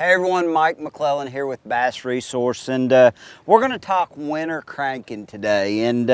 Hey everyone, Mike McClelland here with BassResource, and we're going to talk winter cranking today. And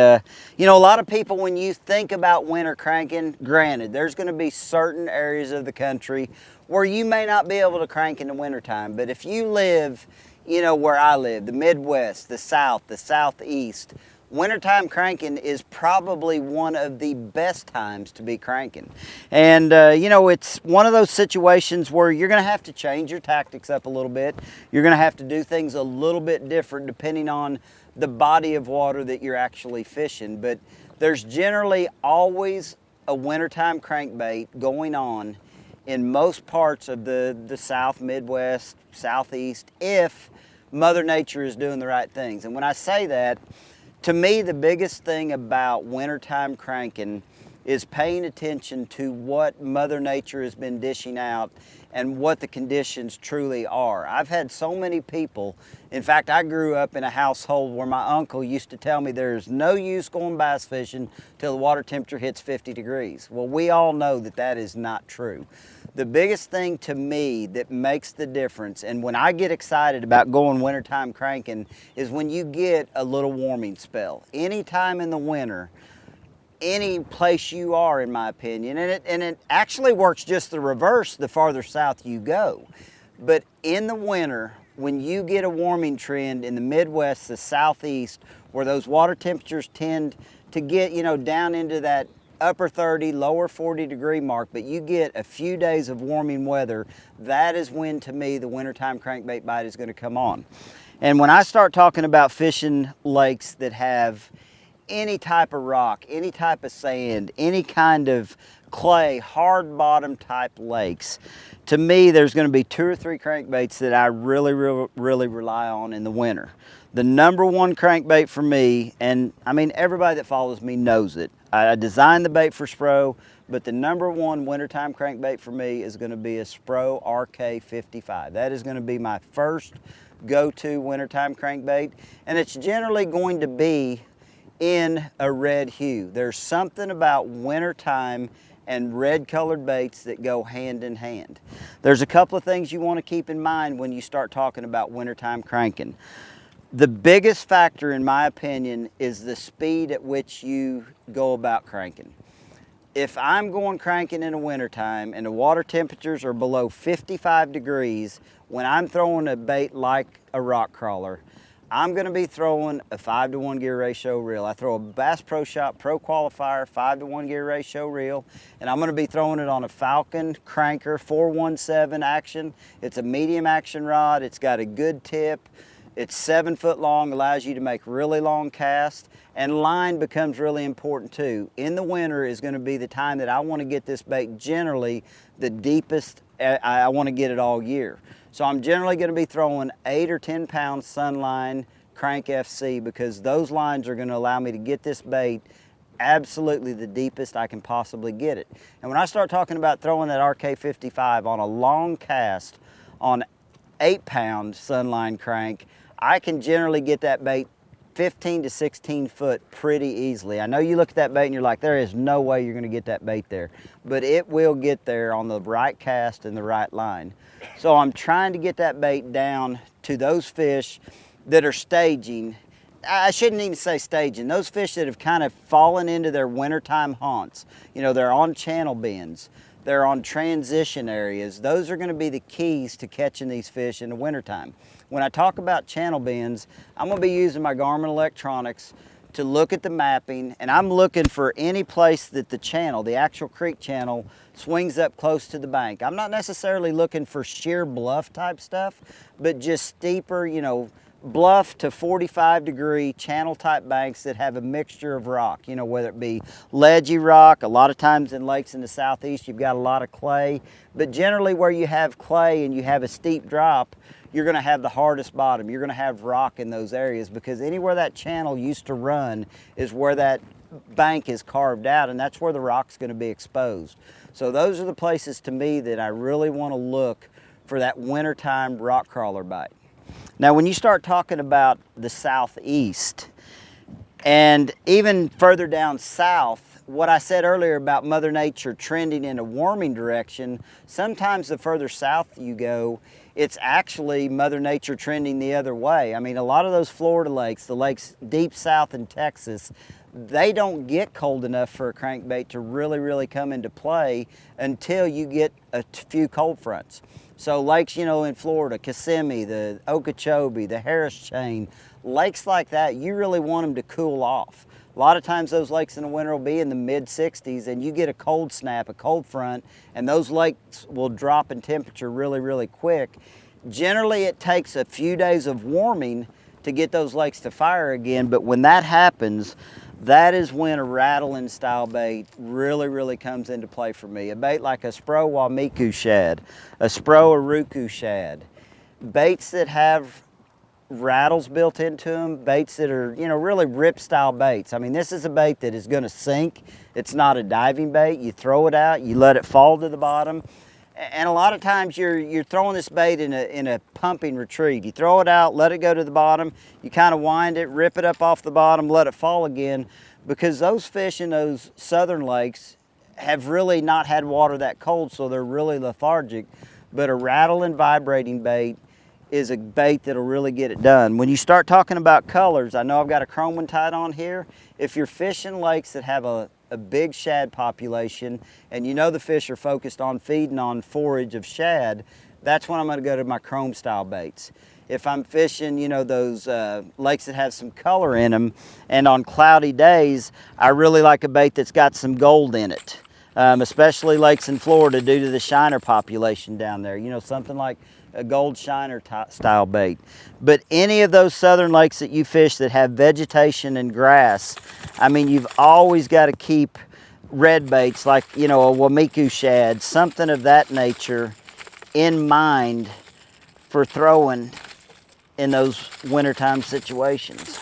you know, a lot of people, when you think about winter cranking, granted, there's going to be certain areas of the country where you may not be able to crank in the wintertime. But if you live, you know, where I live, the Midwest, the South, the Southeast, wintertime cranking is probably one of the best times to be cranking. And you know, it's one of those situations where you're going to have to change your tactics up a little bit. You're going to have to do things a little bit different depending on the body of water that you're actually fishing. But there's generally always a wintertime crankbait going on in most parts of the South, Midwest, Southeast, if Mother Nature is doing the right things. And when I say that, to me, the biggest thing about wintertime cranking is paying attention to what Mother Nature has been dishing out and what the conditions truly are. I've had so many people, in fact, I grew up in a household where my uncle used to tell me there's no use going bass fishing till the water temperature hits 50 degrees. Well, we all know that that is not true. The biggest thing to me that makes the difference, and when I get excited about going wintertime cranking, is when you get a little warming spell. Anytime in the winter, any place you are, in my opinion, and it actually works just the reverse the farther south you go. But in the winter, when you get a warming trend in the Midwest, the Southeast, where those water temperatures tend to get, you know, down into that upper 30, lower 40 degree mark, but you get a few days of warming weather, that is when, to me, the wintertime crankbait bite is going to come on. And when I start talking about fishing lakes that have any type of rock, any type of sand, any kind of clay, hard bottom type lakes, to me, there's going to be 2 or 3 crankbaits that I really rely on in the winter. The number one crankbait for me, and I mean, everybody that follows me knows it. I designed the bait for Spro, but the number one wintertime crankbait for me is going to be a Spro RK55. That is going to be my first go-to wintertime crankbait, and it's generally going to be in a red hue. There's something about wintertime and red colored baits that go hand in hand. There's a couple of things you want to keep in mind when you start talking about wintertime cranking. The biggest factor, in my opinion, is the speed at which you go about cranking. If I'm going cranking in the wintertime and the water temperatures are below 55 degrees, when I'm throwing a bait like a rock crawler, I'm going to be throwing a 5-to-1 gear ratio reel. I throw a Bass Pro Shop Pro Qualifier 5-to-1 gear ratio reel, and I'm going to be throwing it on a Falcon Cranker 417 action. It's a medium action rod. It's got a good tip. It's 7 foot long, allows you to make really long casts, and line becomes really important too. In the winter is going to be the time that I want to get this bait generally the deepest I want to get it all year. So I'm generally going to be throwing 8 or 10 pound Sunline Crank FC, because those lines are going to allow me to get this bait absolutely the deepest I can possibly get it. And when I start talking about throwing that RK55 on a long cast on 8 pound Sunline crank, I can generally get that bait 15 to 16 foot pretty easily. I know you look at that bait and you're like, there is no way you're going to get that bait there, but it will get there on the right cast and the right line. So I'm trying to get that bait down to those fish that are staging. I shouldn't even say staging. Those fish that have kind of fallen into their wintertime haunts. You know, they're on channel bends. They're on transition areas. Those are going to be the keys to catching these fish in the wintertime. When I talk about channel bends, I'm going to be using my Garmin electronics to look at the mapping, and I'm looking for any place that the channel, the actual creek channel, swings up close to the bank. I'm not necessarily looking for sheer bluff type stuff, but just steeper, you know, bluff to 45 degree channel type banks that have a mixture of rock, you know, whether it be ledgy rock. A lot of times in lakes in the Southeast you've got a lot of clay, but generally where you have clay and you have a steep drop, you're going to have the hardest bottom. You're going to have rock in those areas, because anywhere that channel used to run is where that bank is carved out, and that's where the rock's going to be exposed. So those are the places to me that I really want to look for that wintertime rock crawler bite. Now, when you start talking about the Southeast and even further down south, what I said earlier about Mother Nature trending in a warming direction, sometimes the further south you go, it's actually Mother Nature trending the other way. I mean, a lot of those Florida lakes, the lakes deep south in Texas, they don't get cold enough for a crankbait to really come into play until you get a few cold fronts. So lakes, you know, in Florida, Kissimmee, the Okeechobee, the Harris Chain, lakes like that, you really want them to cool off. A lot of times those lakes in the winter will be in the mid 60s and you get a cold snap, a cold front, and those lakes will drop in temperature really quick. Generally it takes a few days of warming to get those lakes to fire again, but when that happens, that is when a rattling style bait really comes into play for me. A bait like a Spro Wamiku shad, a Spro Aruku shad, baits that have rattles built into them, baits that are, you know, really rip style baits. I mean, this is a bait that is going to sink. It's not a diving bait. You throw it out, you let it fall to the bottom, and a lot of times you're throwing this bait in a pumping retrieve. You throw it out, let it go to the bottom, you kind of wind it, rip it up off the bottom, let it fall again, because those fish in those southern lakes have really not had water that cold, so they're really lethargic. But a rattling, vibrating bait is a bait that'll really get it done. When you start talking about colors, I know I've got a chrome one tied on here. If you're fishing lakes that have a big shad population and you know the fish are focused on feeding on forage of shad, that's when I'm going to go to my chrome style baits. If I'm fishing, you know, those lakes that have some color in them, and on cloudy days, I really like a bait that's got some gold in it, especially lakes in Florida due to the shiner population down there. You know, something like a gold shiner style bait. But any of those southern lakes that you fish that have vegetation and grass, I mean, you've always got to keep red baits like, you know, a Wamiku shad, something of that nature in mind for throwing in those wintertime situations.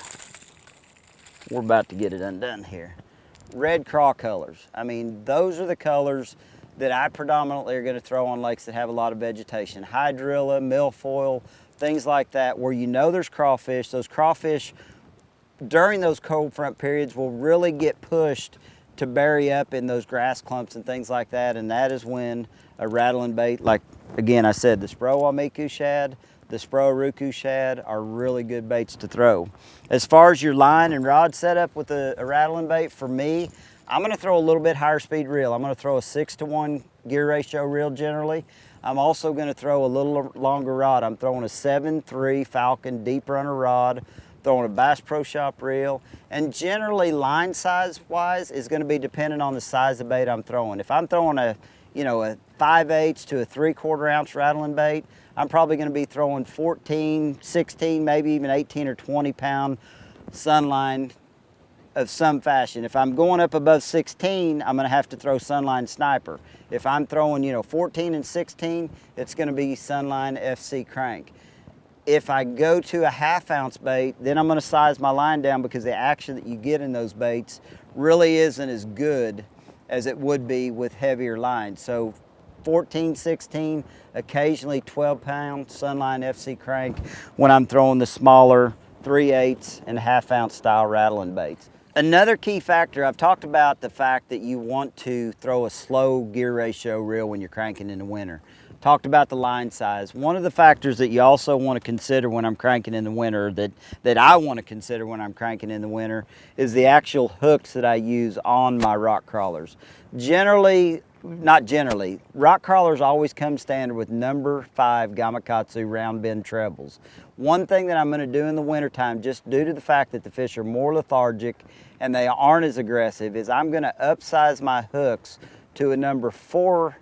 We're about to get it undone here. Red craw colors. I mean, those are the colors that I predominantly are going to throw on lakes that have a lot of vegetation. Hydrilla, milfoil, things like that, where you know there's crawfish. Those crawfish during those cold front periods will really get pushed to bury up in those grass clumps and things like that, and that is when a rattling bait, like again I said, the Spro Wamiku shad, the Spro Aruku shad are really good baits to throw. As far as your line and rod setup with a rattling bait, for me, I'm going to throw a little bit higher speed reel. I'm going to throw a 6-to-1 gear ratio reel generally. I'm also going to throw a little longer rod. I'm throwing a 7.3 Falcon deep runner rod, throwing a Bass Pro Shop reel, and generally line size wise is going to be dependent on the size of bait I'm throwing. If I'm throwing a 5/8 to a 3/4 ounce rattling bait, I'm probably going to be throwing 14, 16, maybe even 18 or 20 pound sunline of some fashion. If I'm going up above 16, I'm going to have to throw Sunline Sniper. If I'm throwing, 14 and 16, it's going to be Sunline FC Crank. If I go to a 1/2 ounce bait, then I'm going to size my line down because the action that you get in those baits really isn't as good as it would be with heavier lines. So 14, 16, occasionally 12 pound Sunline FC Crank when I'm throwing the smaller 3/8 and 1/2 ounce style rattling baits. Another key factor, I've talked about the fact that you want to throw a slow gear ratio reel when you're cranking in the winter. Talked about the line size. One of the factors that you also want to consider when I'm cranking in the winter, that I want to consider when I'm cranking in the winter, is the actual hooks that I use on my rock crawlers. Not generally, rock crawlers always come standard with number 5 Gamakatsu round bend trebles. One thing that I'm going to do in the wintertime, just due to the fact that the fish are more lethargic and they aren't as aggressive, is I'm going to upsize my hooks to a number 4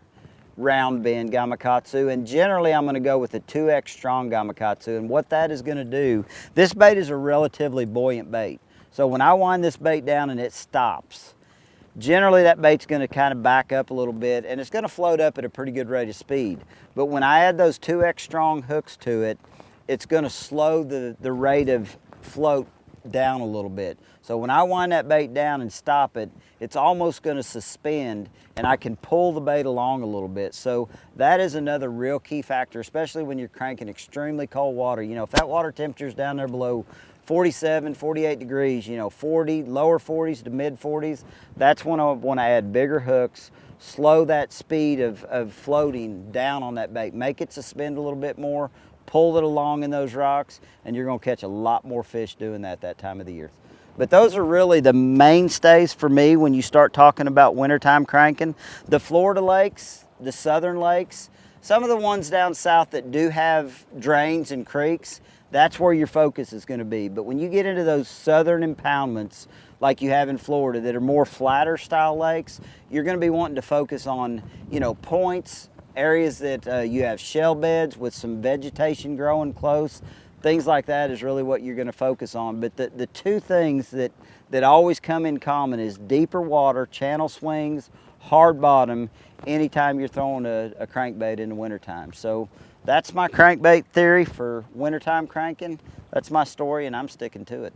round bend Gamakatsu, and generally I'm going to go with a 2X strong Gamakatsu. And what that is going to do, this bait is a relatively buoyant bait. So when I wind this bait down and it stops, generally that bait's going to kind of back up a little bit and it's going to float up at a pretty good rate of speed. But when I add those 2X strong hooks to it, it's going to slow the rate of float down a little bit. So when I wind that bait down and stop it, it's almost going to suspend, and I can pull the bait along a little bit. So that is another real key factor, especially when you're cranking extremely cold water. You know, if that water temperature is down there below 47, 48 degrees, you know, 40, lower 40s to mid 40s, that's when I want to add bigger hooks, slow that speed of floating down on that bait, make it suspend a little bit more, pull it along in those rocks, and you're going to catch a lot more fish doing that time of the year. But those are really the mainstays for me when you start talking about wintertime cranking. The Florida lakes, the southern lakes, some of the ones down south that do have drains and creeks, that's where your focus is going to be. But when you get into those southern impoundments like you have in Florida that are more flatter style lakes, you're going to be wanting to focus on, you know, points, areas that you have shell beds with some vegetation growing close. Things like that is really what you're going to focus on. But the two things that always come in common is deeper water, channel swings, hard bottom, anytime you're throwing a crankbait in the wintertime. So that's my crankbait theory for wintertime cranking. That's my story, and I'm sticking to it.